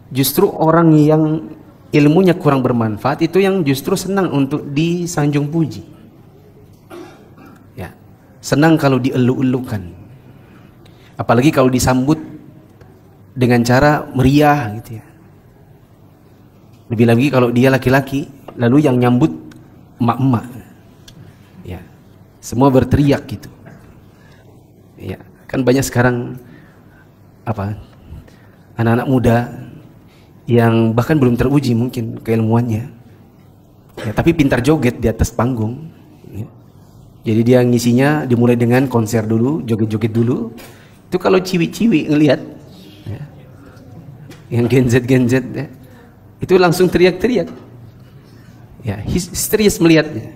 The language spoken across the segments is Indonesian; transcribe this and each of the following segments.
Justru orang yang ilmunya kurang bermanfaat itu yang justru senang untuk disanjung puji. Ya, senang kalau dielu-elukan. Apalagi kalau disambut dengan cara meriah gitu ya. Lebih lagi kalau dia laki-laki, lalu yang nyambut emak-emak. Ya. Semua berteriak gitu. Ya, kan banyak sekarang anak-anak muda yang bahkan belum teruji mungkin keilmuannya, ya, tapi pintar joget di atas panggung, ya. Jadi dia ngisinya dimulai dengan konser dulu, joget-joget dulu. Itu kalau ciwi-ciwi ngelihat, ya, yang Gen Z, ya, itu langsung teriak-teriak, ya, histeris melihatnya.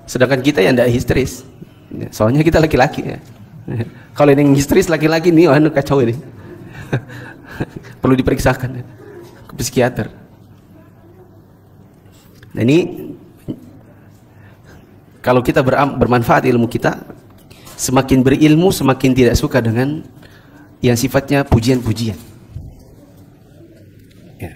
Sedangkan kita yang tidak histeris, ya, soalnya kita laki-laki, ya. Kalau yang histeris laki-laki nih, kacau ini. Perlu diperiksakan ya, ke psikiater. Nah ini kalau kita bermanfaat ilmu kita, semakin berilmu semakin tidak suka dengan yang sifatnya pujian-pujian. Ya.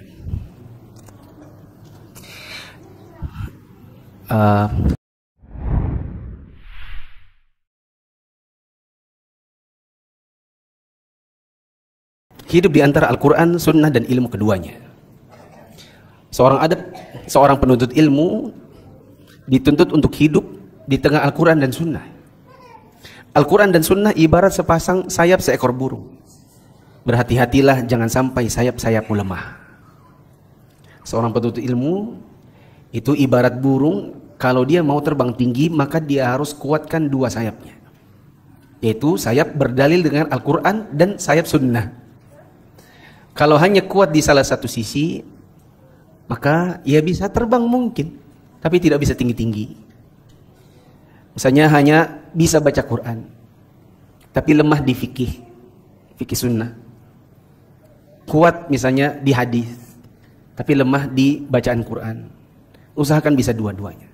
Hidup di antara Al-Quran, Sunnah, dan ilmu keduanya. Seorang penuntut ilmu dituntut untuk hidup di tengah Al-Quran dan Sunnah. Al-Quran dan Sunnah ibarat sepasang sayap seekor burung. Berhati-hatilah jangan sampai sayap-sayapmu lemah. Seorang penuntut ilmu itu ibarat burung, kalau dia mau terbang tinggi maka dia harus kuatkan dua sayapnya, yaitu sayap berdalil dengan Al-Quran dan sayap Sunnah. Kalau hanya kuat di salah satu sisi, maka ia bisa terbang mungkin, tapi tidak bisa tinggi-tinggi. Misalnya hanya bisa baca Quran, tapi lemah di fikih sunnah. Kuat misalnya di hadis, tapi lemah di bacaan Quran. Usahakan bisa dua-duanya.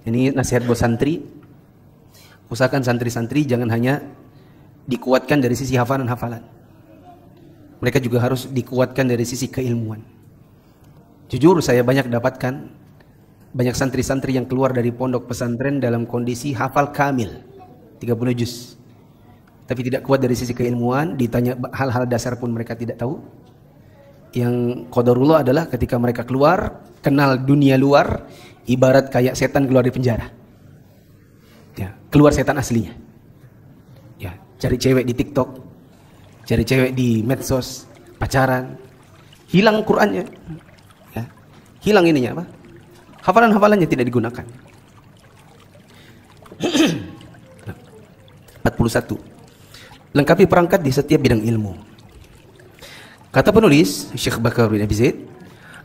Ini nasihat buat santri. Usahakan santri-santri jangan hanya dikuatkan dari sisi hafalan-hafalan. Mereka juga harus dikuatkan dari sisi keilmuan. Jujur saya banyak dapatkan banyak santri-santri yang keluar dari pondok pesantren dalam kondisi hafal kamil 30 juz, tapi tidak kuat dari sisi keilmuan. Ditanya hal-hal dasar pun mereka tidak tahu. Yang qadarullah adalah ketika mereka keluar, kenal dunia luar, ibarat kayak setan keluar dari penjara, ya, keluar setan aslinya, ya, cari cewek di TikTok, cari cewek di medsos, pacaran, hilang Qur'annya, ya, hilang ininya apa? Hafalan-hafalannya tidak digunakan. 41. Lengkapi perangkat di setiap bidang ilmu. Kata penulis Syekh Bakar bin Abi Zaid,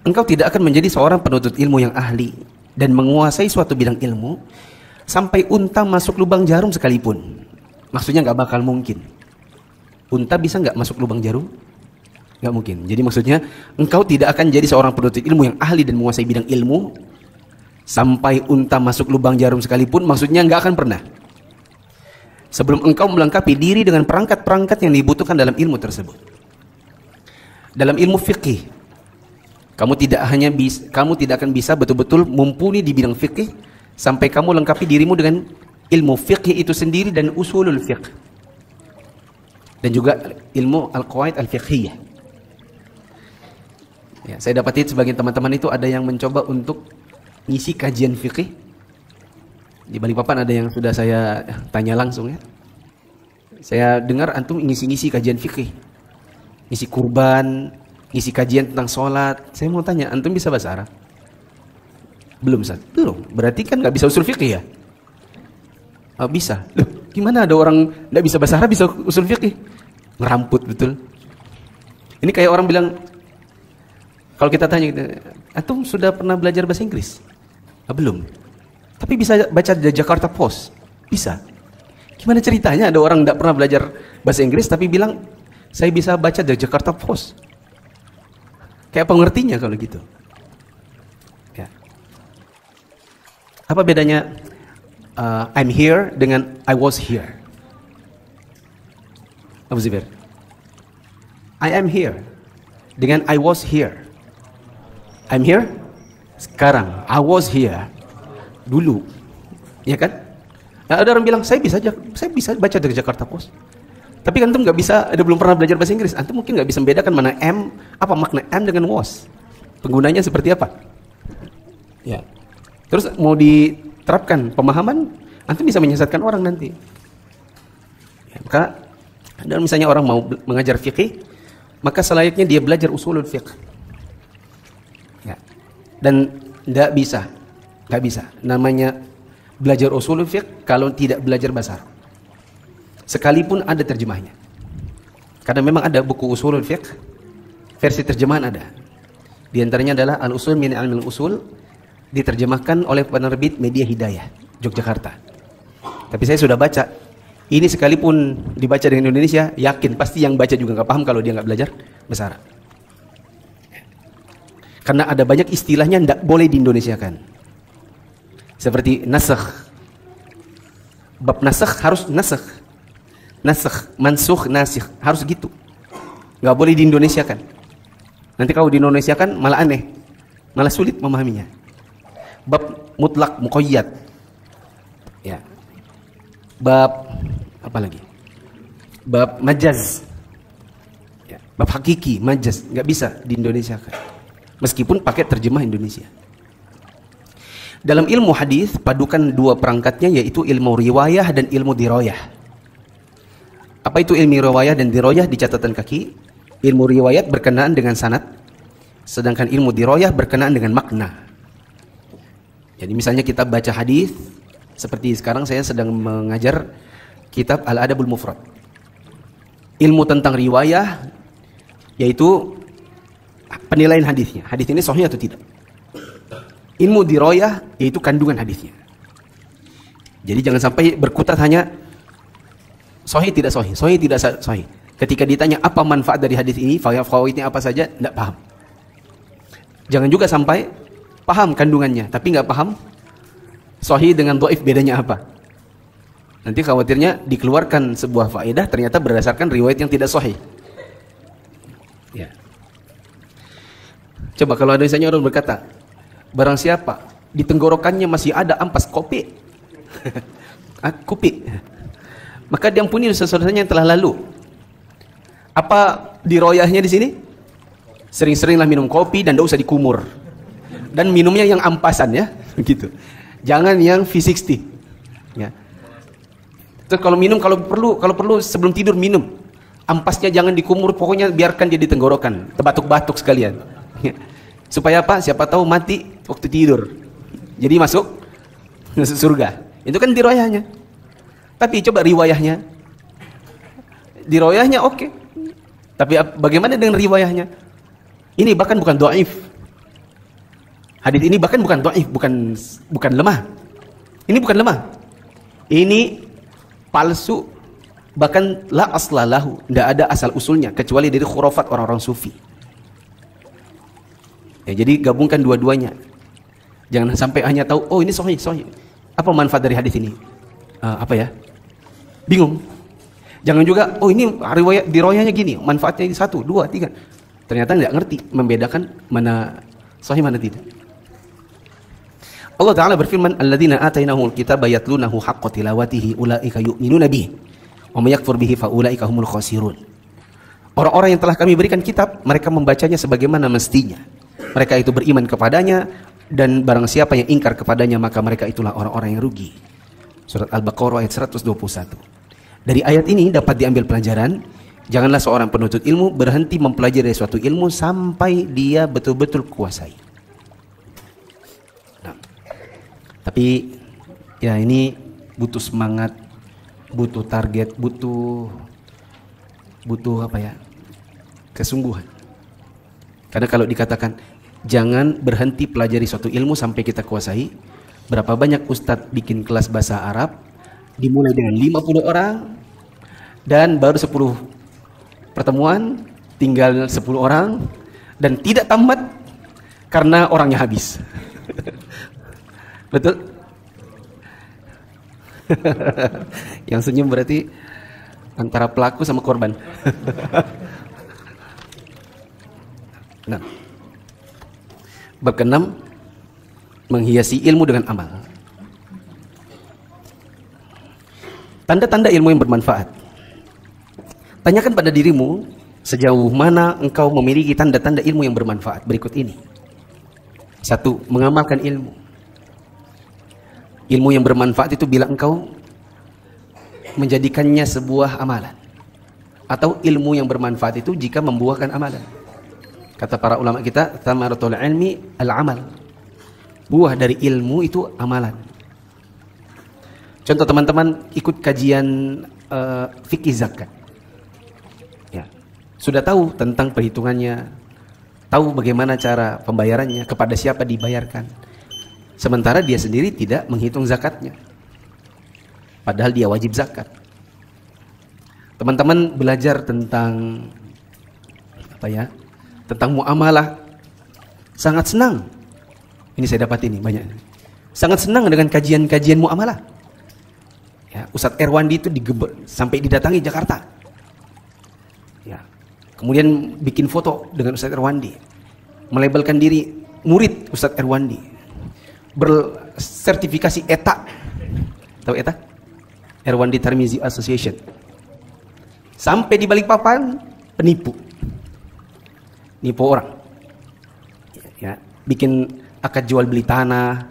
engkau tidak akan menjadi seorang penuntut ilmu yang ahli dan menguasai suatu bidang ilmu sampai unta masuk lubang jarum sekalipun. Maksudnya nggak bakal mungkin. Unta bisa nggak masuk lubang jarum? Nggak mungkin. Jadi maksudnya engkau tidak akan jadi seorang penuntut ilmu yang ahli dan menguasai bidang ilmu sampai unta masuk lubang jarum sekalipun. Maksudnya nggak akan pernah, sebelum engkau melengkapi diri dengan perangkat-perangkat yang dibutuhkan dalam ilmu tersebut. Dalam ilmu fikih, kamu tidak akan bisa betul-betul mumpuni di bidang fikih sampai kamu lengkapi dirimu dengan ilmu fikih itu sendiri dan usulul fiqh, dan juga ilmu al-qawaid al-fiqhiyah. Ya, saya dapati sebagian teman-teman itu ada yang mencoba untuk ngisi kajian fikih. Di Balikpapan ada yang sudah saya tanya langsung, ya. Saya dengar antum ngisi-ngisi kajian fikih, ngisi kurban, ngisi kajian tentang sholat. Saya mau tanya, antum bisa bahasa Arab? Belum, Ustaz. Belum. Berarti kan nggak bisa usul fikih ya? Oh, bisa. Loh, gimana ada orang nggak bisa bahasa Arab bisa usul fikih? Ngeramput betul. Ini kayak orang bilang, kalau kita tanya, antum sudah pernah belajar bahasa Inggris? Belum. Tapi bisa baca The Jakarta Post? Bisa. Gimana ceritanya ada orang tidak pernah belajar bahasa Inggris tapi bilang saya bisa baca The Jakarta Post? Kayak pengertinya kalau gitu. Ya. Apa bedanya I'm here dengan I was here? Abu Zubair? I am here dengan I was here. I'm here sekarang, I was here dulu, ya kan? Nah, ada orang bilang saya bisa baca dari Jakarta Post. Tapi kan antum nggak bisa, ada belum pernah belajar bahasa Inggris. Antum mungkin nggak bisa membedakan mana am, apa makna am dengan was. Penggunanya seperti apa? Ya. Terus mau diterapkan pemahaman, antum bisa menyesatkan orang nanti. Ya, maka dan misalnya orang mau mengajar fikih, maka selayaknya dia belajar usulul fiqh. Ya. Dan nggak bisa. Namanya belajar usulul fiqh kalau tidak belajar bahasa Arab. Sekalipun ada terjemahnya. Karena memang ada buku usulul fiqh, versi terjemahan ada. Di antaranya adalah Al-Usul min Ilmil Usul, diterjemahkan oleh penerbit Media Hidayah, Yogyakarta. Tapi saya sudah baca. Ini sekalipun dibaca dengan Indonesia, yakin pasti yang baca juga nggak paham kalau dia nggak belajar bahasa Arab. Karena ada banyak istilahnya nggak boleh diindonesiakan. Seperti nasakh. Bab nasakh harus nasakh. Nasakh, mansukh, nasikh, harus gitu. Nggak boleh diindonesiakan. Nanti kalau diindonesiakan malah aneh, malah sulit memahaminya. Bab mutlak, muqayyad. Ya. Bab apa lagi? Bab majaz. Ya. Bab hakiki, majaz, nggak bisa diindonesiakan. Meskipun pakai terjemah Indonesia. Dalam ilmu hadis padukan dua perangkatnya, yaitu ilmu riwayah dan ilmu dirayah. Apa itu ilmu riwayah dan dirayah di catatan kaki? Ilmu riwayat berkenaan dengan sanad, sedangkan ilmu dirayah berkenaan dengan makna. Jadi misalnya kita baca hadis, seperti sekarang saya sedang mengajar kitab Al-Adabul Mufrad. Ilmu tentang riwayah yaitu penilaian hadisnya. Hadis ini sahih atau tidak. Ilmu dirayah yaitu kandungan hadisnya. Jadi jangan sampai berkutat hanya sahih tidak sahih, sahih tidak sahih. Ketika ditanya apa manfaat dari hadis ini, fawaidnya apa saja, tidak paham. Jangan juga sampai paham kandungannya, tapi nggak paham sahih dengan dhaif bedanya apa. Nanti khawatirnya dikeluarkan sebuah faedah ternyata berdasarkan riwayat yang tidak sahih. Ya. Coba kalau ada misalnya orang berkata, barang siapa di tenggorokannya masih ada ampas kopi, kopi, maka diampuni dosa-dosanya yang telah lalu. Apa diroyahnya di sini? Sering-seringlah minum kopi dan tidak usah dikumur. Dan minumnya yang ampasan ya, gitu. Jangan yang V60. Ya. Terus kalau minum kalau perlu sebelum tidur minum. Ampasnya jangan dikumur, pokoknya biarkan dia di tenggorokan, batuk-batuk sekalian. Ya. Supaya apa? Siapa tahu mati waktu tidur. Jadi masuk surga. Itu kan diroyahnya. Tapi coba riwayahnya. Riwayahnya oke. Tapi bagaimana dengan riwayahnya? Ini bahkan bukan dhaif. Hadis ini bahkan bukan dhaif, bukan lemah. Ini bukan lemah. Ini palsu, bahkan la aslalahu, tidak ada asal usulnya kecuali dari khurafat orang-orang sufi. Ya, jadi gabungkan dua-duanya. Jangan sampai hanya tahu, oh ini sahih. Apa manfaat dari hadis ini? Apa ya? Bingung. Jangan juga, oh ini riwayat diroyahnya gini, manfaatnya ini 1, 2, 3. Ternyata nggak ngerti membedakan mana sahih mana tidak. Allah Ta'ala berfirman, alladzina atainahumul kitaba yatlunahu haqqa tilawatihi ulaika yu'minuna bihi wa may yakfur bihi fa ulaika humul khasirun. Orang-orang yang telah kami berikan kitab, mereka membacanya sebagaimana mestinya. Mereka itu beriman kepadanya, dan barang siapa yang ingkar kepadanya maka mereka itulah orang-orang yang rugi. Surat Al-Baqarah ayat 121. Dari ayat ini dapat diambil pelajaran, janganlah seorang penuntut ilmu berhenti mempelajari suatu ilmu sampai dia betul-betul kuasai. Nah, tapi ya ini butuh semangat, butuh target, butuh apa ya? Kesungguhan. Karena kalau dikatakan jangan berhenti pelajari suatu ilmu sampai kita kuasai, berapa banyak ustadz bikin kelas bahasa Arab dimulai dengan 50 orang dan baru 10 pertemuan, tinggal 10 orang dan tidak tamat karena orangnya habis. Betul? Yang senyum berarti antara pelaku sama korban. Nah, bab keenam, menghiasi ilmu dengan amal. Tanda-tanda ilmu yang bermanfaat. Tanyakan pada dirimu, sejauh mana engkau memiliki tanda-tanda ilmu yang bermanfaat. Berikut ini. 1. Mengamalkan ilmu. Ilmu yang bermanfaat itu bila engkau menjadikannya sebuah amalan. Atau ilmu yang bermanfaat itu jika membuahkan amalan. Kata para ulama kita, thamaratul ilmi al-amal. Buah dari ilmu itu amalan. Contoh teman-teman ikut kajian fikih zakat. Ya. Sudah tahu tentang perhitungannya, tahu bagaimana cara pembayarannya, kepada siapa dibayarkan. Sementara dia sendiri tidak menghitung zakatnya. Padahal dia wajib zakat. Teman-teman belajar tentang tentang muamalah, sangat senang. Ini saya dapat ini banyak. Sangat senang dengan kajian-kajian muamalah. Ya, Ustadz Erwandi itu sampai didatangi Jakarta. Ya. Kemudian bikin foto dengan Ustadz Erwandi, melabelkan diri murid Ustadz Erwandi, bersertifikasi ETA. Tahu ETA? Erwandi Tarmizi Association. Sampai di Balikpapan penipu, nipu orang. Ya, bikin akad jual beli tanah,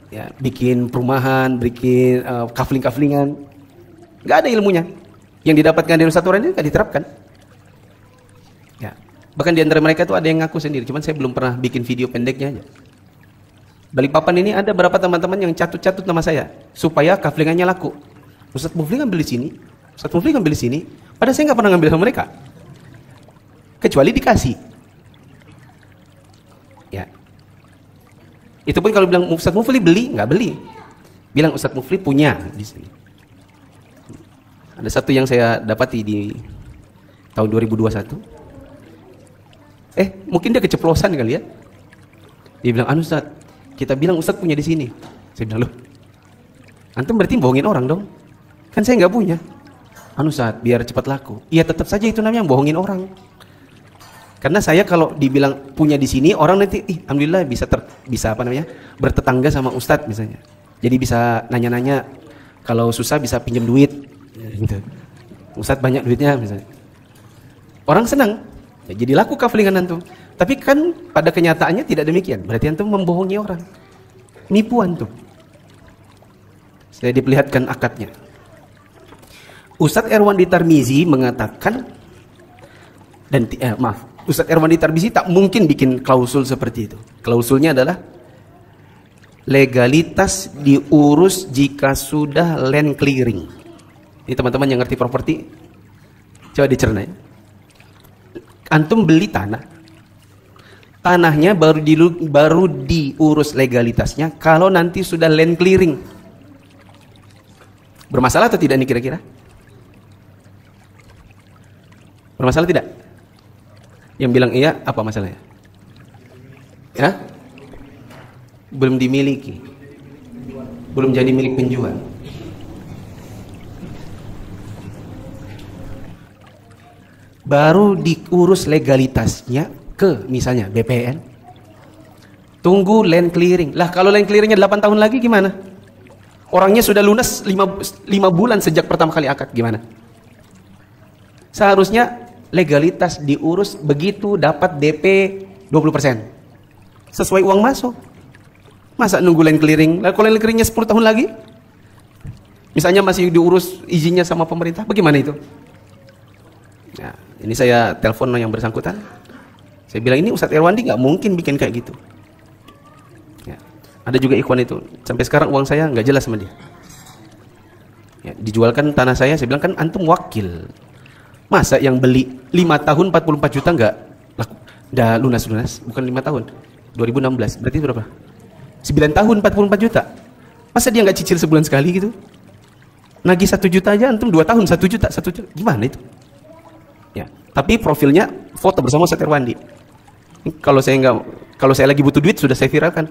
ya, bikin perumahan, bikin kafling-kaflingan. Nggak ada ilmunya. Yang didapatkan dari Ustadz Erwandi nggak diterapkan. Ya, bahkan di antara mereka itu ada yang ngaku sendiri. Cuman saya belum pernah bikin video pendeknya aja. Balikpapan ini ada berapa teman-teman yang catut-catut nama saya supaya kaflingannya laku. Ustadz Mufli ngambil di sini, Ustadz Mufli ngambil di sini. Padahal saya nggak pernah ngambil sama mereka, kecuali dikasih. Ya, itu pun kalau bilang Ustadz Mufli beli, nggak beli. Bilang Ustadz Mufli punya di sini. Ada satu yang saya dapati di tahun 2021. Mungkin dia keceplosan kali ya. Dia bilang, Ustadz, kita bilang Ustadz punya di sini. Saya bilang, loh, antum berarti bohongin orang dong. Kan saya nggak punya. Ustadz, biar cepat laku. Iya, tetap saja itu namanya bohongin orang. Karena saya kalau dibilang punya di sini, orang nanti, alhamdulillah bisa bertetangga sama Ustadz misalnya. Jadi bisa nanya-nanya, kalau susah bisa pinjam duit. Gitu. Ustadz banyak duitnya misalnya. Orang senang. Ya, jadi laku kaflingan antum. Tapi kan pada kenyataannya tidak demikian. Berarti antum membohongi orang. Nipu antum. Saya diperlihatkan akadnya. Ustadz Erwandi Tarmizi mengatakan, Ustadz Erwandi Tarmizi tak mungkin bikin klausul seperti itu. Klausulnya adalah legalitas diurus jika sudah land clearing. Ini teman-teman yang ngerti properti, coba dicerna ya. Antum beli tanah, tanahnya baru diurus legalitasnya kalau nanti sudah land clearing. Bermasalah atau tidak nih kira-kira? Bermasalah tidak? Yang bilang iya, apa masalahnya? Ya? Belum dimiliki, belum jadi milik penjual. Baru diurus legalitasnya ke misalnya BPN. Tunggu land clearing. Lah kalau land clearingnya 8 tahun lagi gimana? Orangnya sudah lunas 5 bulan sejak pertama kali akad, gimana? Seharusnya legalitas diurus begitu dapat DP 20%. Sesuai uang masuk. Masa nunggu land clearing? Lah kalau land clearingnya 10 tahun lagi? Misalnya masih diurus izinnya sama pemerintah, bagaimana itu? Nah, ini saya telepon yang bersangkutan. Saya bilang ini Ustadz Erwandi nggak mungkin bikin kayak gitu. Ya. Ada juga ikhwan itu. Sampai sekarang uang saya nggak jelas sama dia. Ya, dijualkan tanah saya bilang kan antum wakil. Masa yang beli 5 tahun 44 juta nggak laku? Udah lunas-lunas, bukan 5 tahun. 2016, berarti berapa? 9 tahun 44 juta. Masa dia nggak cicil sebulan sekali gitu? Nagih 1 juta aja, antum 2 tahun 1 juta, 1 juta. Gimana itu? Ya, tapi profilnya foto bersama Ustadz Erwandi. Kalau saya lagi butuh duit sudah saya viralkan.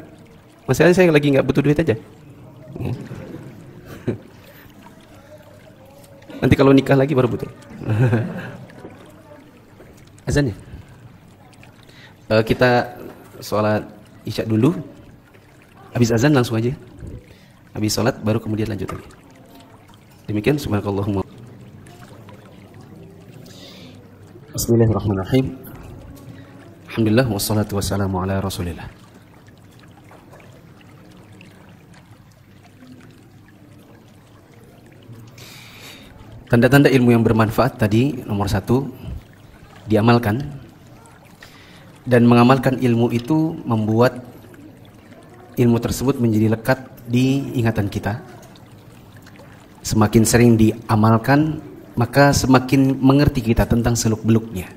Masalahnya saya lagi nggak butuh duit aja. Ya. Nanti kalau nikah lagi baru butuh. Azan ya? Kita sholat isya dulu, habis azan langsung aja, habis sholat baru kemudian lanjut lagi. Demikian, subhanakallahumma. Bismillahirrahmanirrahim. Alhamdulillah wassalatu wassalamu ala Rasulillah. Tanda-tanda ilmu yang bermanfaat tadi, nomor 1, diamalkan. Dan mengamalkan ilmu itu membuat ilmu tersebut menjadi lekat di ingatan kita. Semakin sering diamalkan, maka semakin mengerti kita tentang seluk-beluknya.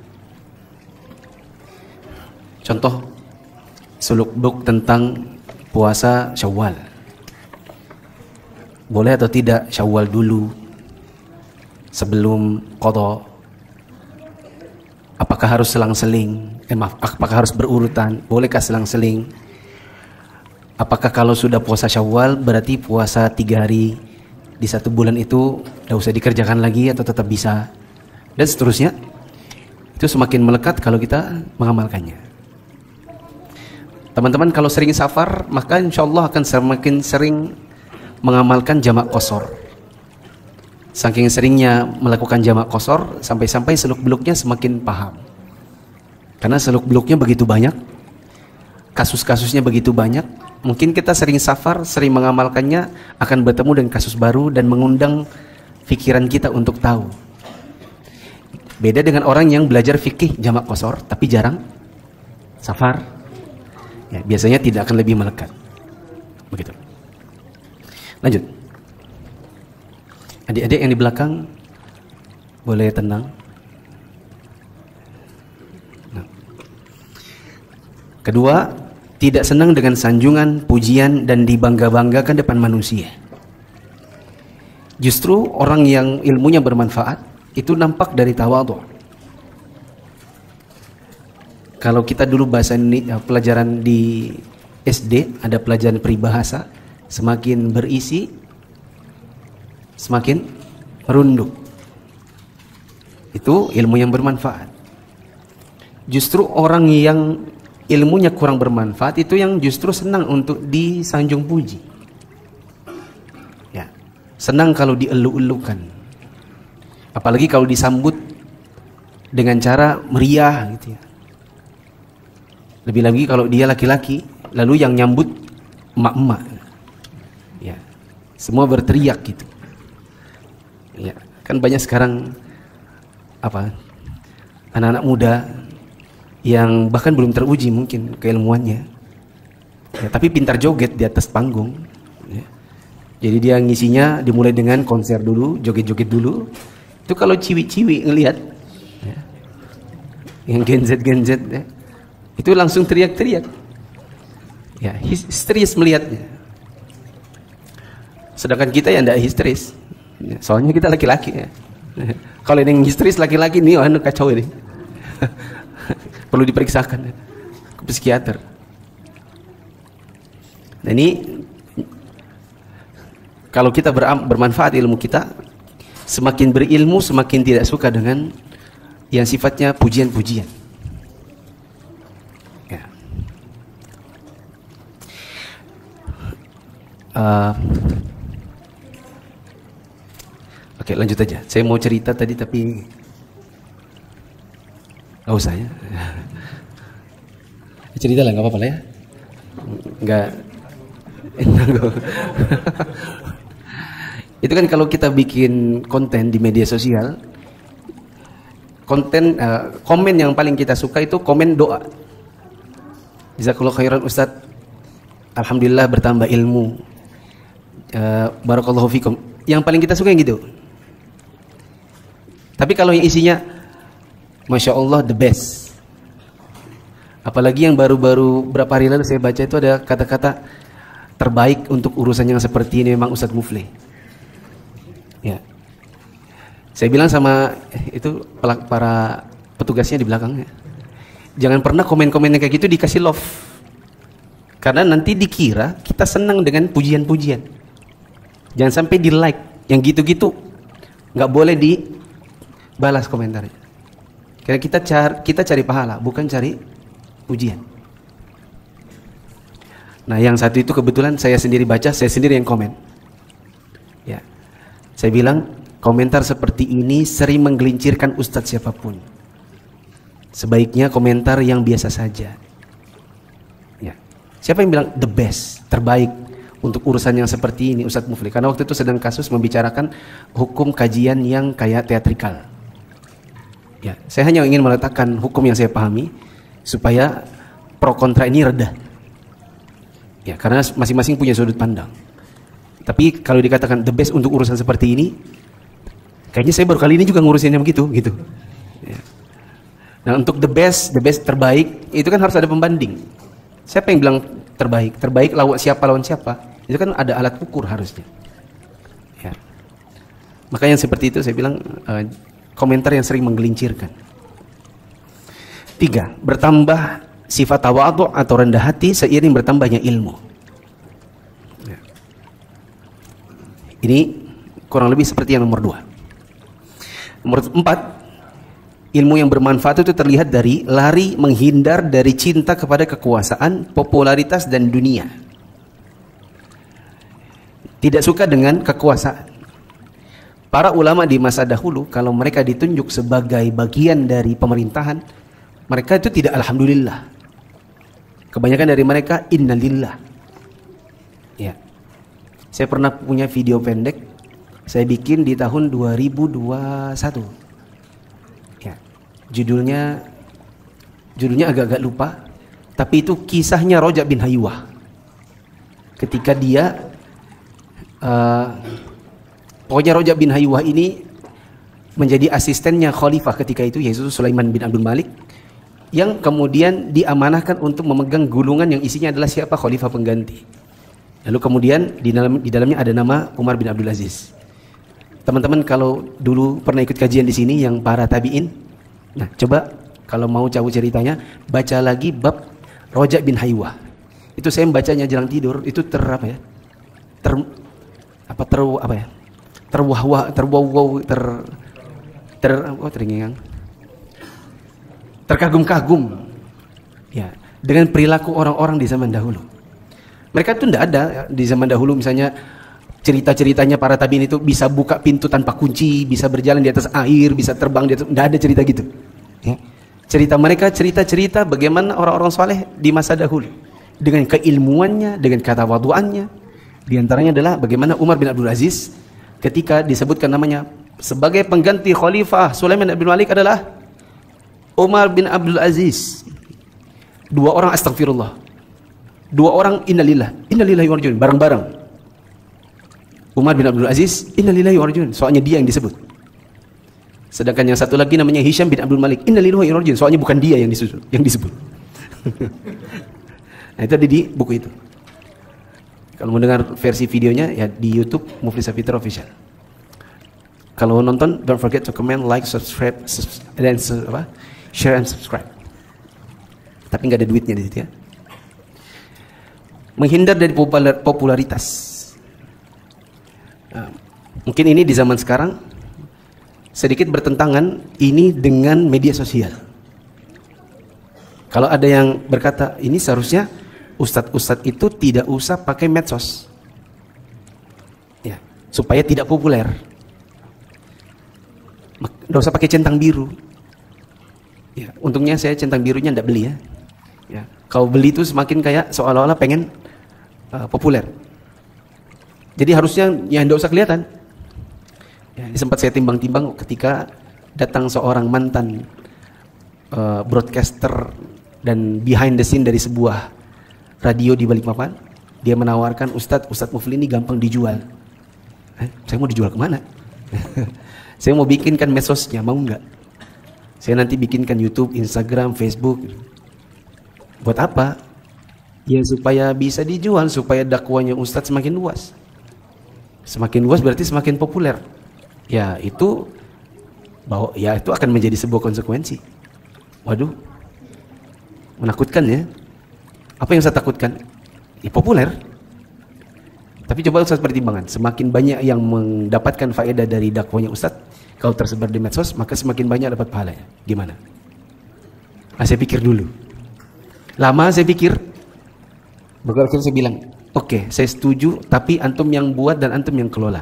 Contoh, seluk-beluk tentang puasa Syawal. Boleh atau tidak Syawal dulu sebelum qadha? Apakah harus selang-seling? Apakah harus berurutan? Bolehkah selang-seling? Apakah kalau sudah puasa Syawal berarti puasa 3 hari di 1 bulan itu tidak usah dikerjakan lagi atau tetap bisa? Dan seterusnya. Itu semakin melekat kalau kita mengamalkannya. Teman-teman kalau sering safar, maka insya Allah akan semakin sering mengamalkan jamak qashar. Saking seringnya melakukan jamak qashar, sampai-sampai seluk-beluknya semakin paham. Karena seluk-beluknya begitu banyak, kasus-kasusnya begitu banyak. Mungkin kita sering safar, sering mengamalkannya, akan bertemu dengan kasus baru dan mengundang pikiran kita untuk tahu. Beda dengan orang yang belajar fikih jamak qashar tapi jarang safar, ya, biasanya tidak akan lebih melekat. Begitu. Lanjut. Adik-adik yang di belakang boleh tenang. Nah. Kedua, tidak senang dengan sanjungan, pujian, dan dibangga-banggakan depan manusia. Justru orang yang ilmunya bermanfaat itu nampak dari tawadhu. Kalau kita dulu bahasa ini, pelajaran di SD ada pelajaran peribahasa, semakin berisi semakin merunduk. Itu ilmu yang bermanfaat. Justru orang yang ilmunya kurang bermanfaat itu yang justru senang untuk disanjung puji, ya, senang kalau dielu-elukan, apalagi kalau disambut dengan cara meriah gitu ya. Lebih lagi kalau dia laki-laki, lalu yang nyambut emak-emak, ya, semua berteriak gitu. Ya, kan banyak sekarang anak-anak muda yang bahkan belum teruji mungkin keilmuannya, ya, tapi pintar joget di atas panggung, ya. Jadi dia ngisinya dimulai dengan konser dulu, joget-joget dulu. Itu kalau ciwi-ciwi ngelihat, ya, yang gen-z, ya, itu langsung teriak-teriak, ya, histeris melihatnya. Sedangkan kita yang tidak histeris, ya, soalnya kita laki-laki, ya. Kalau yang histeris laki-laki nih, kacau ini. Perlu diperiksakan ke psikiater. Nah ini, kalau kita bermanfaat ilmu kita, semakin berilmu semakin tidak suka dengan yang sifatnya pujian-pujian, ya. Oke, lanjut aja. Saya mau cerita tadi tapi nggak usah ya. Cerita lah, nggak apa-apa lah ya. Nggak. Itu kan kalau kita bikin konten di media sosial, komen yang paling kita suka itu komen doa. Jazakallahu khairan Ustadz, alhamdulillah bertambah ilmu, barakallahu fikum. Yang paling kita suka yang gitu. Tapi kalau yang isinya Masya Allah the best, apalagi yang baru-baru berapa hari lalu saya baca itu ada kata-kata terbaik untuk urusan yang seperti ini memang Ustadz Muflih, ya. Saya bilang sama itu para petugasnya di belakangnya, jangan pernah komen-komen yang kayak gitu dikasih love, karena nanti dikira kita senang dengan pujian-pujian. Jangan sampai di like yang gitu-gitu, nggak boleh dibalas komentarnya. Karena kita cari pahala, bukan cari ujian. Nah, yang satu itu kebetulan saya sendiri baca, saya sendiri yang komen. Ya, saya bilang komentar seperti ini sering menggelincirkan ustadz siapapun. Sebaiknya komentar yang biasa saja. Ya, siapa yang bilang the best, terbaik untuk urusan yang seperti ini Ustadz Mufli? Karena waktu itu sedang kasus membicarakan hukum kajian yang kayak teatrikal. Ya, saya hanya ingin meletakkan hukum yang saya pahami supaya pro kontra ini reda. Ya, karena masing-masing punya sudut pandang. Tapi kalau dikatakan the best untuk urusan seperti ini, kayaknya saya baru kali ini juga ngurusinnya begitu, gitu. Ya. Nah, untuk the best terbaik itu kan harus ada pembanding. Siapa yang bilang terbaik? Terbaik lawan siapa? Itu kan ada alat ukur harusnya. Ya. Maka yang seperti itu saya bilang komentar yang sering menggelincirkan. 3. Bertambah sifat tawadhu atau rendah hati seiring bertambahnya ilmu. Ya. Ini kurang lebih seperti yang nomor 2. Nomor 4, ilmu yang bermanfaat itu terlihat dari lari menghindar dari cinta kepada kekuasaan, popularitas dan dunia. Tidak suka dengan kekuasaan. Para ulama di masa dahulu kalau mereka ditunjuk sebagai bagian dari pemerintahan, mereka itu tidak alhamdulillah. Kebanyakan dari mereka innalillah. Ya. Saya pernah punya video pendek saya bikin di tahun 2021. Ya. Judulnya agak-agak lupa, tapi itu kisahnya Rojak bin Haywah. Ketika dia pokoknya Rojak bin Haywah ini menjadi asistennya khalifah ketika itu, yaitu Sulaiman bin Abdul Malik, yang kemudian diamanahkan untuk memegang gulungan yang isinya adalah siapa khalifah pengganti. Lalu kemudian di dalamnya ada nama Umar bin Abdul Aziz. Teman-teman kalau dulu pernah ikut kajian di sini yang para tabi'in, nah coba kalau mau tahu ceritanya baca lagi bab Rojak bin Haywah. Itu saya membacanya jelang tidur, itu terkagum-kagum ya dengan perilaku orang-orang di zaman dahulu. Mereka itu tidak ada di zaman dahulu misalnya cerita-ceritanya para tabi'in itu bisa buka pintu tanpa kunci, bisa berjalan di atas air, bisa terbang di atas, tidak ada cerita gitu. Ya. Cerita mereka cerita-cerita bagaimana orang-orang soleh di masa dahulu dengan keilmuannya, dengan ketawaduannya. Di antaranya adalah bagaimana Umar bin Abdul Aziz ketika disebutkan namanya sebagai pengganti khalifah Sulaiman bin Abdul Malik adalah Umar bin Abdul Aziz. 2 orang astagfirullah, 2 orang innalillahi wa rajiun bareng-bareng. Umar bin Abdul Aziz innalillahi wa rajiun, soalnya dia yang disebut. Sedangkan yang satu lagi namanya Hisham bin Abdul Malik innalillahi wa rajiun, soalnya bukan dia yang disebut. Nah, itu ada di buku itu. Kalau mau dengar versi videonya ya di YouTube Mufli Safitra Official. Kalau nonton, don't forget to comment, like, subscribe, dan share and subscribe. Tapi nggak ada duitnya di situ ya. Menghindar dari popularitas. Nah, mungkin ini di zaman sekarang sedikit bertentangan ini dengan media sosial. Kalau ada yang berkata ini seharusnya ustadz-ustadz itu tidak usah pakai medsos, ya, supaya tidak populer. Nggak usah pakai centang biru. Ya, untungnya saya centang birunya nggak beli ya. Ya, kalau beli itu semakin kayak seolah-olah pengen populer. Jadi harusnya yang nggak usah kelihatan. Ya, sempat saya timbang-timbang ketika datang seorang mantan broadcaster dan behind the scene dari sebuah radio di Balikpapan. Dia menawarkan Ustadz Mufli ini gampang dijual. Saya mau dijual kemana? Saya mau bikinkan medsosnya, mau nggak? Saya nanti bikinkan YouTube, Instagram, Facebook. Buat apa? Ya supaya bisa dijual, supaya dakwanya Ustadz semakin luas. Semakin luas berarti semakin populer. Ya itu akan menjadi sebuah konsekuensi. Waduh, menakutkan ya. Apa yang saya takutkan? Ya populer. Tapi coba Ustadz pertimbangkan, semakin banyak yang mendapatkan faedah dari dakwanya Ustadz, kalau tersebar di medsos, maka semakin banyak dapat pahalanya. Gimana? Nah, saya pikir dulu. Lama saya pikir, akhirnya saya bilang, oke, saya setuju, tapi antum yang buat dan antum yang kelola.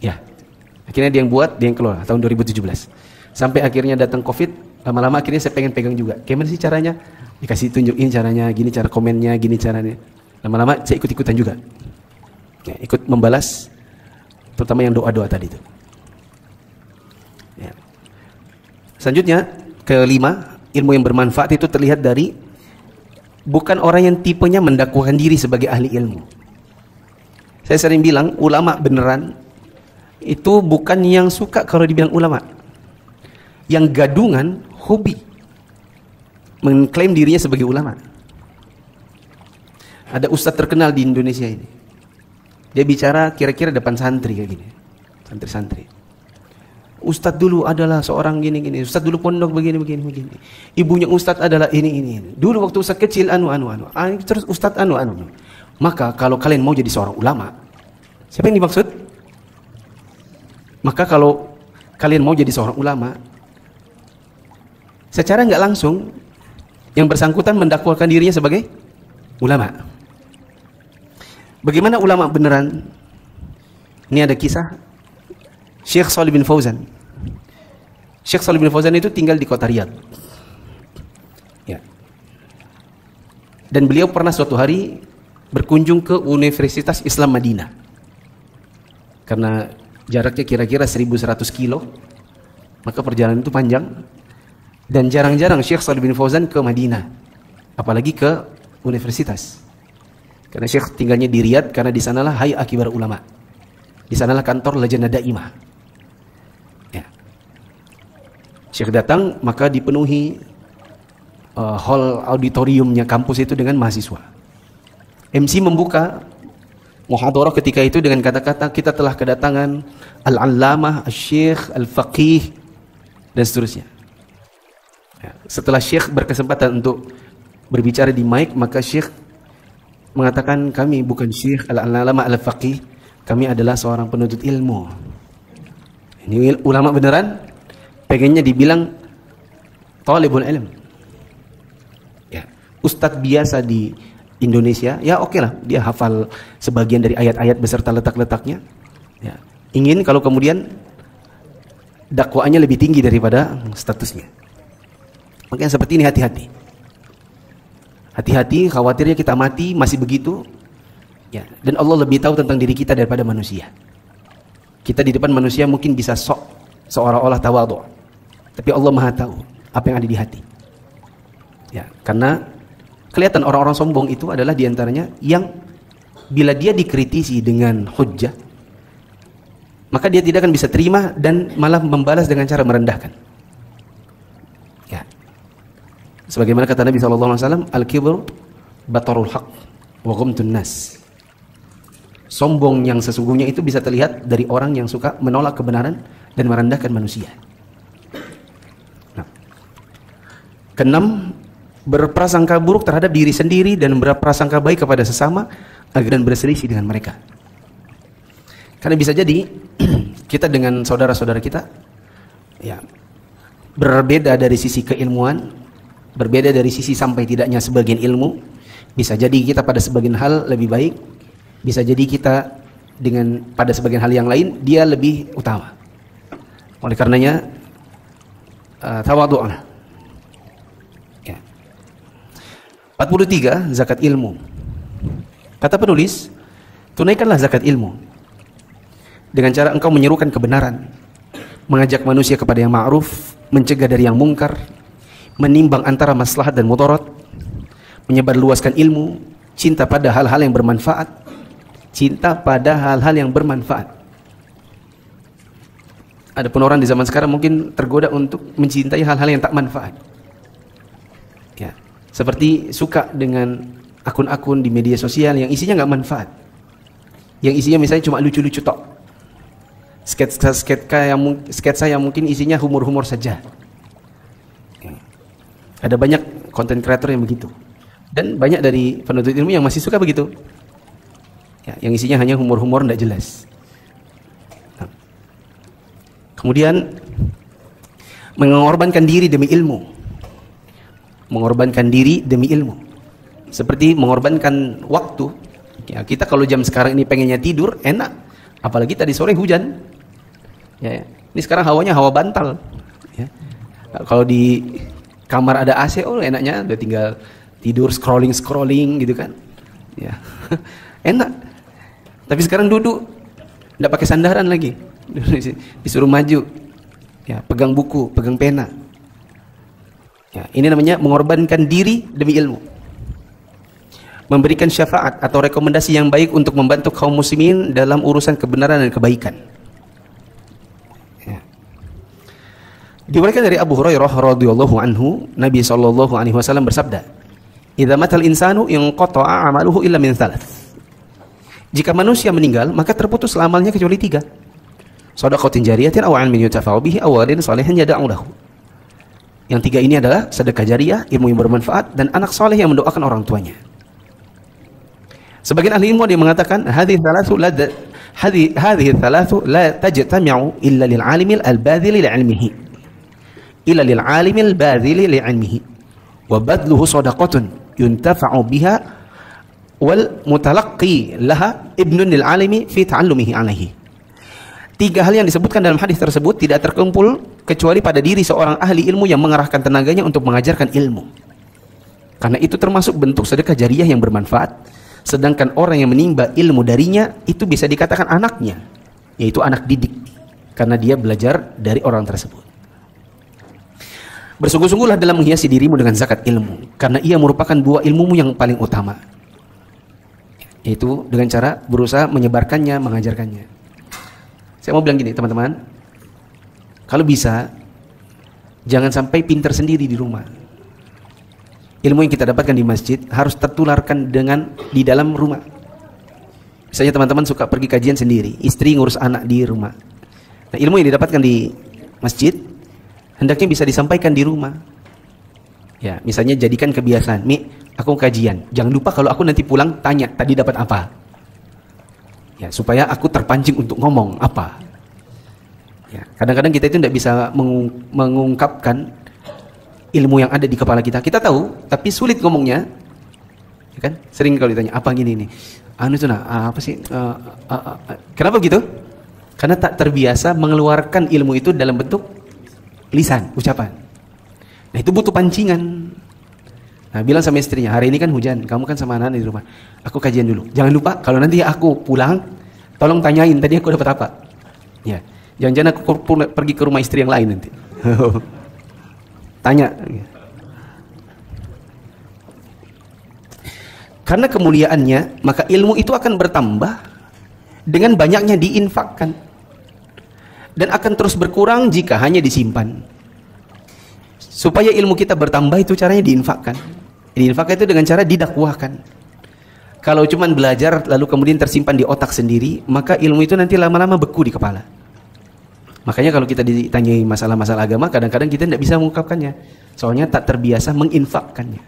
Ya, akhirnya dia yang buat, dia yang kelola tahun 2017. Sampai akhirnya datang COVID, lama-lama akhirnya saya pengen pegang juga. Gimana sih caranya? Dikasih tunjukin caranya, gini cara komennya, gini caranya. Lama-lama saya ikut-ikutan juga. Ya, ikut membalas, terutama yang doa-doa tadi itu. Ya. Selanjutnya, kelima, ilmu yang bermanfaat itu terlihat dari bukan orang yang tipenya mendakwakan diri sebagai ahli ilmu. Saya sering bilang, ulama beneran itu bukan yang suka kalau dibilang ulama. Yang gadungan, hobi mengklaim dirinya sebagai ulama. Ada ustadz terkenal di Indonesia ini. Dia bicara kira-kira depan santri kayak gini. Santri-santri. Ustadz dulu adalah seorang gini-gini. Ustadz dulu pondok begini-begini. Ibunya ustadz adalah ini. Dulu waktu ustadz kecil anu. Terus ustadz anu. Maka kalau kalian mau jadi seorang ulama, siapa yang dimaksud? Maka kalau kalian mau jadi seorang ulama, secara nggak langsung yang bersangkutan mendakwakan dirinya sebagai ulama. Bagaimana ulama beneran? Ini ada kisah Syekh Shalih bin Fauzan. Syekh Shalih bin Fauzan itu tinggal di kota Riyadh. Ya. Dan beliau pernah suatu hari berkunjung ke Universitas Islam Madinah. Karena jaraknya kira-kira 1100 kilo, maka perjalanan itu panjang. Dan jarang-jarang Syekh Shalih bin Fauzan ke Madinah, apalagi ke universitas. Karena Syekh tinggalnya di Riyadh, karena di sanalah Hay'ah Kibar Ulama. Di sanalah kantor Lajnah Daimah. Ya. Syekh datang, maka dipenuhi hall auditoriumnya kampus itu dengan mahasiswa. MC membuka muhadarah ketika itu dengan kata-kata, kita telah kedatangan Al-Allamah, Al-Syekh, Al-Faqih, dan seterusnya. Ya. Setelah Syekh berkesempatan untuk berbicara di mic, maka Syekh mengatakan, kami bukan Syekh Al-Allamah Al-Faqih, kami adalah seorang penuntut ilmu. Ini ulama beneran, pengennya dibilang talibul ilm. Ya, ustadz biasa di Indonesia, ya oke lah, dia hafal sebagian dari ayat-ayat beserta letak-letaknya. Ya. Ingin kalau kemudian dakwaannya lebih tinggi daripada statusnya. Makanya seperti ini hati-hati. Hati-hati, khawatirnya kita mati masih begitu. Ya, dan Allah lebih tahu tentang diri kita daripada manusia. Kita di depan manusia mungkin bisa sok seolah-olah tawadhu, tapi Allah Maha tahu apa yang ada di hati. Ya, karena kelihatan orang-orang sombong itu adalah diantaranya yang bila dia dikritisi dengan hujjah, maka dia tidak akan bisa terima dan malah membalas dengan cara merendahkan. Ya. Sebagaimana kata Nabi SAW, al-kibru batarul haq wa ghamtun nas. Sombong yang sesungguhnya itu bisa terlihat dari orang yang suka menolak kebenaran dan merendahkan manusia. Nah. Keenam, berprasangka buruk terhadap diri sendiri dan berprasangka baik kepada sesama agar berselisih dengan mereka. Karena bisa jadi kita dengan saudara-saudara kita ya berbeda dari sisi keilmuan, berbeda dari sisi sampai tidaknya sebagian ilmu. Bisa jadi kita pada sebagian hal lebih baik, bisa jadi kita dengan pada sebagian hal yang lain dia lebih utama. Oleh karenanya tawadhu'. Ya. 43, zakat ilmu. Kata penulis, tunaikanlah zakat ilmu dengan cara engkau menyerukan kebenaran, mengajak manusia kepada yang ma'ruf, mencegah dari yang mungkar, menimbang antara maslahat dan mudarat, menyebarluaskan ilmu, cinta pada hal-hal yang bermanfaat, cinta pada hal-hal yang bermanfaat. Adapun orang di zaman sekarang mungkin tergoda untuk mencintai hal-hal yang tak manfaat. Ya, seperti suka dengan akun-akun di media sosial yang isinya nggak manfaat, yang isinya misalnya cuma lucu-lucu tok, sketsa yang mungkin isinya humor-humor saja. Ya. Ada banyak konten kreator yang begitu, dan banyak dari penuntut ilmu yang masih suka begitu. Ya, yang isinya hanya humor-humor tidak jelas. Nah. Kemudian mengorbankan diri demi ilmu. mengorbankan diri demi ilmu. Seperti mengorbankan waktu. Ya, kita kalau jam sekarang ini pengennya tidur, enak. Apalagi tadi sore hujan. Ya, ya. Ini sekarang hawanya hawa bantal. Ya. Kalau di kamar ada AC, oh enaknya udah tinggal tidur scrolling gitu kan. Ya. Enak. Tapi sekarang duduk, enggak pakai sandaran lagi. Disuruh maju. Ya, pegang buku, pegang pena. Ya, ini namanya mengorbankan diri demi ilmu. Memberikan syafaat atau rekomendasi yang baik untuk membantu kaum muslimin dalam urusan kebenaran dan kebaikan. Ya. Diriwayatkan dari Abu Hurairah radhiyallahu anhu, Nabi sallallahu alaihi wasallam bersabda, "Idza matal insanu inqata'a 'amaluhu illa min thalath." Jika manusia meninggal, maka terputus amalnya kecuali 3. Shadaqatin jariyatin aw 'ilmin yuntafa'u bihi aw waladin shalihin yad'u lahu. Yang 3 ini adalah sedekah jariah, ilmu yang bermanfaat, dan anak saleh yang mendoakan orang tuanya. Sebagian ahli ilmu ada yang mengatakan hadhihi thalathu la tajtami'u illa lil 'alimi al-badhili li 'ilmihi. Illa lil 'alimi al-badhili li 'ilmihi wa badluhu shadaqatun yuntafa'u biha wal mutalaqqi laha ibnun lil 'alimi fi ta'allumihi 'alaihi. 3 hal yang disebutkan dalam hadis tersebut tidak terkumpul kecuali pada diri seorang ahli ilmu yang mengerahkan tenaganya untuk mengajarkan ilmu. Karena itu termasuk bentuk sedekah jariah yang bermanfaat. Sedangkan orang yang menimba ilmu darinya itu bisa dikatakan anaknya, yaitu anak didik, karena dia belajar dari orang tersebut. Bersungguh-sungguhlah dalam menghiasi dirimu dengan zakat ilmu, karena ia merupakan buah ilmumu yang paling utama, yaitu dengan cara berusaha menyebarkannya, mengajarkannya. Saya mau bilang gini teman-teman, kalau bisa jangan sampai pintar sendiri di rumah. Ilmu yang kita dapatkan di masjid harus tertularkan di dalam rumah. Misalnya teman-teman suka pergi kajian sendiri, istri ngurus anak di rumah. Nah, ilmu yang didapatkan di masjid hendaknya bisa disampaikan di rumah. Ya, misalnya jadikan kebiasaan, Mi, aku kajian. Jangan lupa kalau aku nanti pulang tanya tadi dapat apa. Ya, supaya aku terpancing untuk ngomong apa. Ya, kadang-kadang kita itu tidak bisa mengungkapkan ilmu yang ada di kepala kita. Kita tahu, tapi sulit ngomongnya. Ya kan? Sering kalau ditanya, apa gini nih? Anu itu apa sih? Kenapa begitu? Karena tak terbiasa mengeluarkan ilmu itu dalam bentuk lisan, ucapan. Nah, itu butuh pancingan. Nah, bilang sama istrinya, hari ini kan hujan, kamu kan sama anak-anak di rumah, aku kajian dulu. Jangan lupa, kalau nanti aku pulang, tolong tanyain tadi aku dapat apa. Ya, jangan-jangan aku pergi ke rumah istri yang lain nanti. Tanya. Karena kemuliaannya, maka ilmu itu akan bertambah dengan banyaknya diinfakkan, dan akan terus berkurang jika hanya disimpan. Supaya ilmu kita bertambah itu caranya diinfakkan. Diinfakkan itu dengan cara didakwahkan. Kalau cuman belajar lalu kemudian tersimpan di otak sendiri, maka ilmu itu nanti lama-lama beku di kepala. Makanya kalau kita ditanyai masalah-masalah agama, kadang-kadang kita tidak bisa mengungkapkannya, soalnya tak terbiasa menginfakkannya.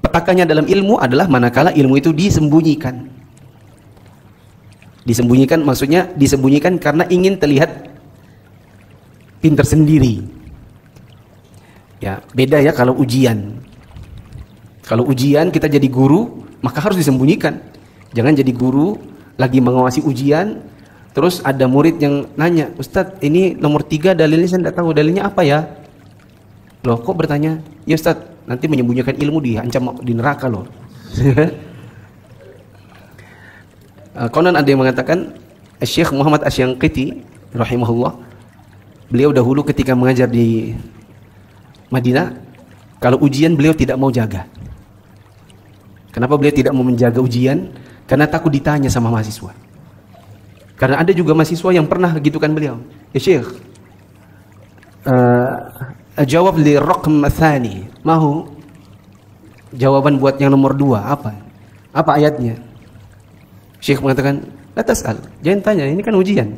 Petakannya dalam ilmu adalah manakala ilmu itu disembunyikan. Disembunyikan maksudnya disembunyikan karena ingin terlihat pintar sendiri. Ya, beda ya kalau ujian. Kalau ujian kita jadi guru, maka harus disembunyikan. Jangan jadi guru lagi mengawasi ujian, terus ada murid yang nanya, Ustadz, ini nomor 3 dalilnya saya tidak tahu, dalilnya apa ya? Loh, kok bertanya? Ya Ustadz, nanti menyembunyikan ilmu diancam di neraka loh. Konon ada yang mengatakan, Syekh Muhammad Asy-Syanqiti rahimahullah, beliau dahulu ketika mengajar di Madinah, kalau ujian beliau tidak mau jaga. Kenapa beliau tidak mau menjaga ujian? Karena takut ditanya sama mahasiswa. Karena ada juga mahasiswa yang pernah gitu kan beliau, ya Syekh, jawab li raqm tsani, mau jawaban buat yang nomor 2 apa? Apa ayatnya? Syekh mengatakan, la tas'al, jangan tanya, ini kan ujian.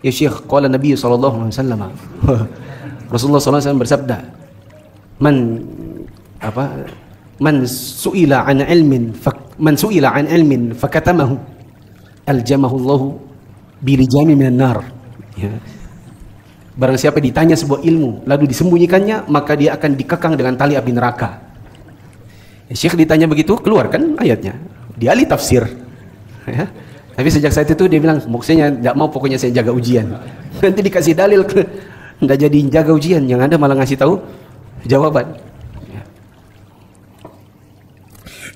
Ya Syekh, qala Nabi sallallahu alaihi wasallam. Rasulullah sallallahu alaihi wasallam bersabda, man su'ila an ilmin fakatamahu aljamahu Allahu birijami minan nar. Ya. Barang siapa ditanya sebuah ilmu lalu disembunyikannya, maka dia akan dikekang dengan tali api neraka. Ya, Syekh ditanya begitu, keluarkan ayatnya. Dia ahli tafsir. Ya. Tapi sejak saat itu dia bilang, maksudnya tidak mau, pokoknya saya jaga ujian. Nanti dikasih dalil, nggak jadi jaga ujian, yang ada malah ngasih tahu jawaban. Ya.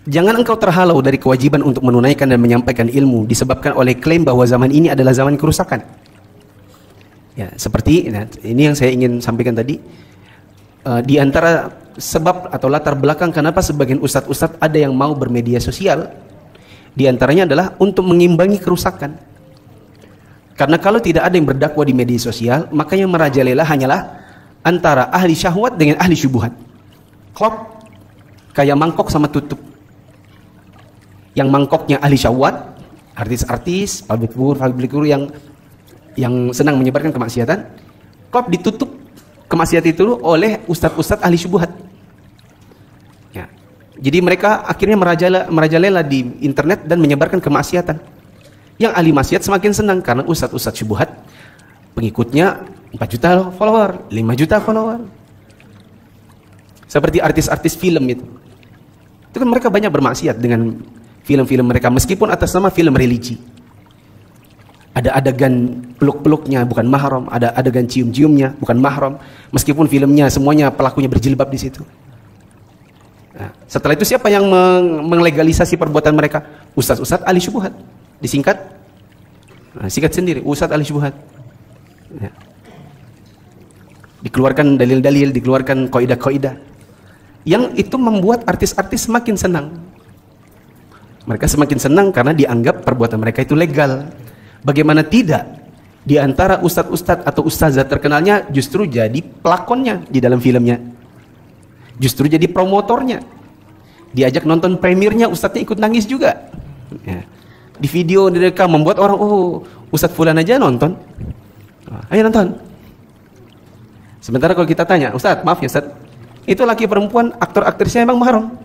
Jangan engkau terhalau dari kewajiban untuk menunaikan dan menyampaikan ilmu disebabkan oleh klaim bahwa zaman ini adalah zaman kerusakan. Ya, seperti ini yang saya ingin sampaikan tadi. Di antara sebab atau latar belakang kenapa sebagian ustadz-ustadz ada yang mau bermedia sosial, di antaranya adalah untuk mengimbangi kerusakan. Karena kalau tidak ada yang berdakwah di media sosial, maka yang merajalela hanyalah antara ahli syahwat dengan ahli syubhat. Klop, kayak mangkok sama tutup. Yang mangkoknya ahli syahwat, artis-artis, public figure yang senang menyebarkan kemaksiatan, klop ditutup kemaksiatan itu oleh ustadz-ustadz ahli syubhat. Ya. Jadi mereka akhirnya merajalela di internet dan menyebarkan kemaksiatan. Yang ahli maksiat semakin senang karena ustadz-ustadz syubhat pengikutnya 4 juta follower, 5 juta follower. Seperti artis-artis film itu. Itu kan mereka banyak bermaksiat dengan film-film mereka meskipun atas nama film religi. Ada adegan peluk-peluknya bukan mahram, ada adegan cium-ciumnya bukan mahram, meskipun filmnya semuanya pelakunya berjilbab di situ. Nah, setelah itu siapa yang menglegalisasi perbuatan mereka? Ustadz-ustadz ahli syubhat. Disingkat, singkat sendiri, ustadz ahli syubhat. Ya. Dikeluarkan dalil-dalil, dikeluarkan kaidah-kaidah, yang itu membuat artis-artis semakin senang. Mereka semakin senang karena dianggap perbuatan mereka itu legal. Bagaimana tidak, di antara ustadz-ustadz atau ustazah terkenalnya justru jadi pelakonnya di dalam filmnya, justru jadi promotornya. Diajak nonton premiernya, ustadznya ikut nangis juga. Ya. Di video mereka membuat orang, oh ustadz fulan aja nonton, ayo nonton. Sementara kalau kita tanya, ustadz maaf ya ustadz, itu laki perempuan, aktor-aktrisnya emang mahram?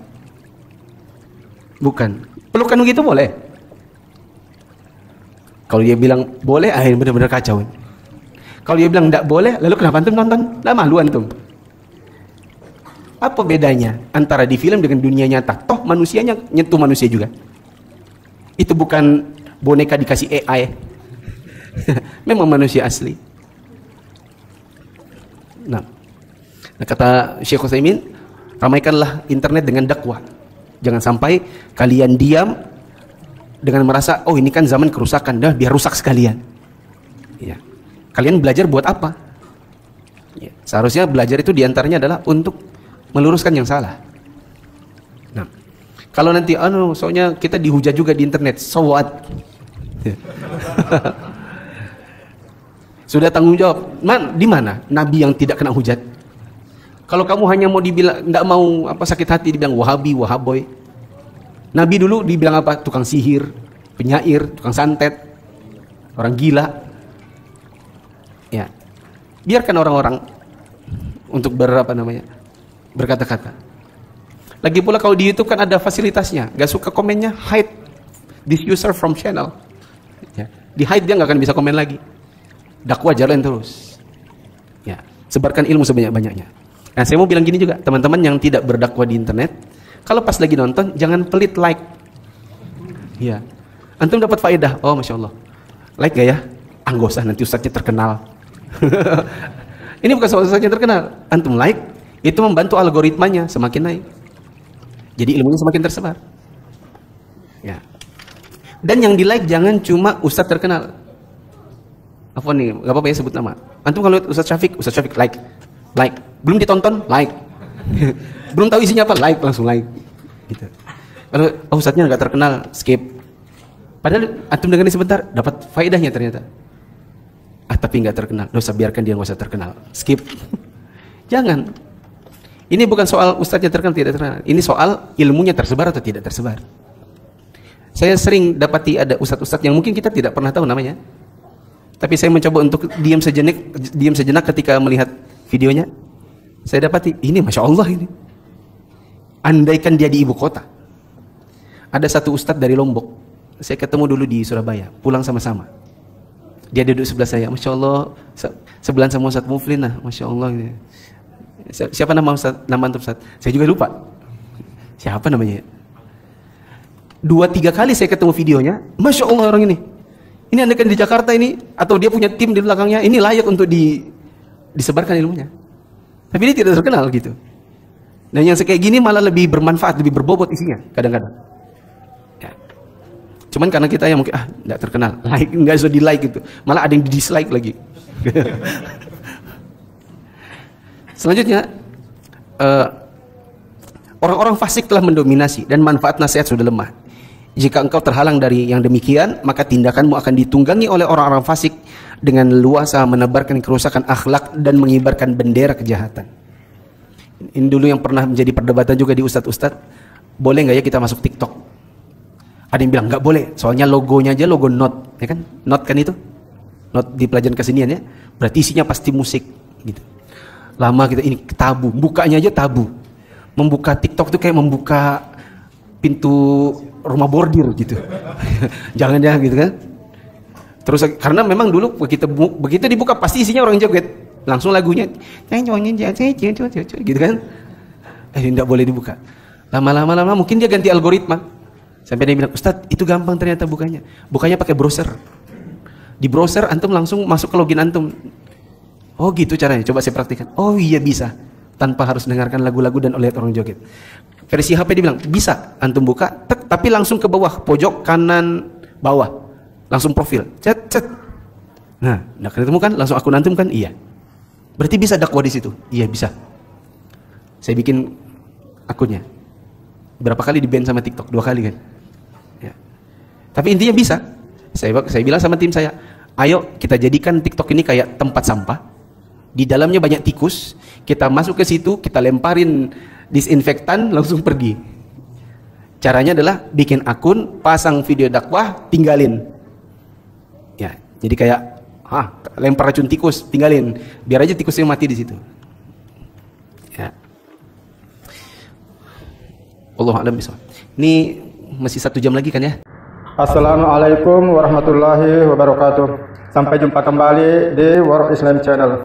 Bukan. Pelukan begitu boleh? Kalau dia bilang boleh, akhirnya benar-benar kacau. Kalau dia bilang tidak boleh, lalu kenapa antum nonton? Lah malu antum. Apa bedanya antara di film dengan dunia nyata? Toh manusianya nyentuh manusia juga. Itu bukan boneka dikasih AI. Memang manusia asli. Nah, kata Syekh Utsaimin, ramaikanlah internet dengan dakwah. Jangan sampai kalian diam dengan merasa, oh ini kan zaman kerusakan, dah biar rusak sekalian. Ya. Kalian belajar buat apa? Ya. Seharusnya belajar itu diantaranya adalah untuk meluruskan yang salah. Nah, kalau nanti, soalnya kita dihujat juga di internet, so what? Ya. Sudah tanggung jawab. Di mana Nabi yang tidak kena hujat? Kalau kamu hanya mau dibilang, tidak mau sakit hati, dibilang wahabi, wahaboy. Nabi dulu dibilang apa? Tukang sihir, penyair, tukang santet, orang gila. Ya, biarkan orang-orang untuk berkata-kata. Lagi pula kalau di YouTube kan ada fasilitasnya. Gak suka komennya, hide this user from channel. Ya, di hide dia nggak akan bisa komen lagi. Dakwah jalan terus. Ya, sebarkan ilmu sebanyak-banyaknya. Nah, saya mau bilang gini juga, teman-teman yang tidak berdakwah di internet, kalau pas lagi nonton, jangan pelit like. Ya, antum dapat faedah. Oh, masya Allah. Like gak ya? Nggak usah, nanti ustadznya terkenal. Ini bukan soal ustadznya terkenal. Antum like, itu membantu algoritmanya semakin naik. Jadi ilmunya semakin tersebar. Ya. Dan yang di like jangan cuma ustadz terkenal. Apa nih? Gak apa-apa ya sebut nama. Antum kalau lihat Ustadz Syafiq like. Belum ditonton, like. Belum tahu isinya apa, like, langsung like. Gitu. Kalau ustadznya nggak terkenal, skip. Padahal antum dengerin sebentar, dapat faedahnya ternyata. Tapi nggak terkenal, dosa biarkan dia nggak usah terkenal, skip. Jangan. Ini bukan soal ustadznya terkenal tidak terkenal. Ini soal ilmunya tersebar atau tidak tersebar. Saya sering dapati ada ustadz-ustadz yang mungkin kita tidak pernah tahu namanya. Tapi saya mencoba untuk diam sejenak ketika melihat videonya. Saya dapati, ini Masya Allah ini. Andaikan dia di ibu kota. Ada satu ustadz dari Lombok. Saya ketemu dulu di Surabaya, pulang sama-sama. Dia duduk sebelah saya, Masya Allah, sebelah sama Ustaz Muflin lah, Masya Allah. Siapa nama Ustaz? Nama antum Ustaz? Saya juga lupa. Siapa namanya? 2-3 kali saya ketemu videonya, Masya Allah orang ini. Ini anda kan di Jakarta ini, atau dia punya tim di belakangnya, ini layak untuk disebarkan ilmunya. Tapi dia tidak terkenal gitu. Dan yang kayak gini malah lebih bermanfaat, lebih berbobot isinya kadang-kadang. Ya. Cuman karena kita yang mungkin nggak terkenal, like nggak bisa di like gitu, malah ada yang di dislike lagi. Selanjutnya, orang-orang fasik telah mendominasi dan manfaat nasihat sudah lemah. Jika engkau terhalang dari yang demikian, maka tindakanmu akan ditunggangi oleh orang-orang fasik dengan leluasa menebarkan kerusakan akhlak dan mengibarkan bendera kejahatan. Ini dulu yang pernah menjadi perdebatan juga di ustadz-ustadz, boleh nggak ya kita masuk TikTok? Ada yang bilang nggak boleh, soalnya logonya aja logo Not, ya kan? Not kan itu, Not di pelajaran kesenian ya, berarti isinya pasti musik, gitu. Lama kita ini tabu, bukanya aja tabu. Membuka TikTok itu kayak membuka pintu rumah bordir gitu. Jangan gitu kan. Terus karena memang dulu begitu dibuka pasti isinya orang joget. Langsung lagunya gitu kan. Tidak boleh dibuka. Lama-lama mungkin dia ganti algoritma. Sampai dia bilang, Ustadz itu gampang ternyata bukanya. Bukanya pakai browser. Di browser antum langsung masuk ke login antum. Oh gitu caranya, coba saya praktikkan. Oh iya bisa. Tanpa harus dengarkan lagu-lagu dan lihat orang joget. Versi HP dia bilang, bisa antum buka, tapi langsung ke bawah, pojok kanan bawah. Langsung profil, cet. Nah, ketemu kan, langsung akun antum kan? Iya. Berarti bisa dakwah di situ? Iya, bisa. Saya bikin akunnya. Berapa kali di-ban sama TikTok? 2 kali kan? Ya. Tapi intinya bisa. Saya bilang sama tim saya, ayo kita jadikan TikTok ini kayak tempat sampah. Di dalamnya banyak tikus, kita masuk ke situ, kita lemparin disinfektan, langsung pergi. Caranya adalah bikin akun, pasang video dakwah, tinggalin. Ya, jadi kayak lempar racun tikus, tinggalin. Biar aja tikusnya mati di situ. Ya. Allahu a'lam bishawab. Ini masih 1 jam lagi kan ya? Assalamualaikum warahmatullahi wabarakatuh. Sampai jumpa kembali di World Islam Channel.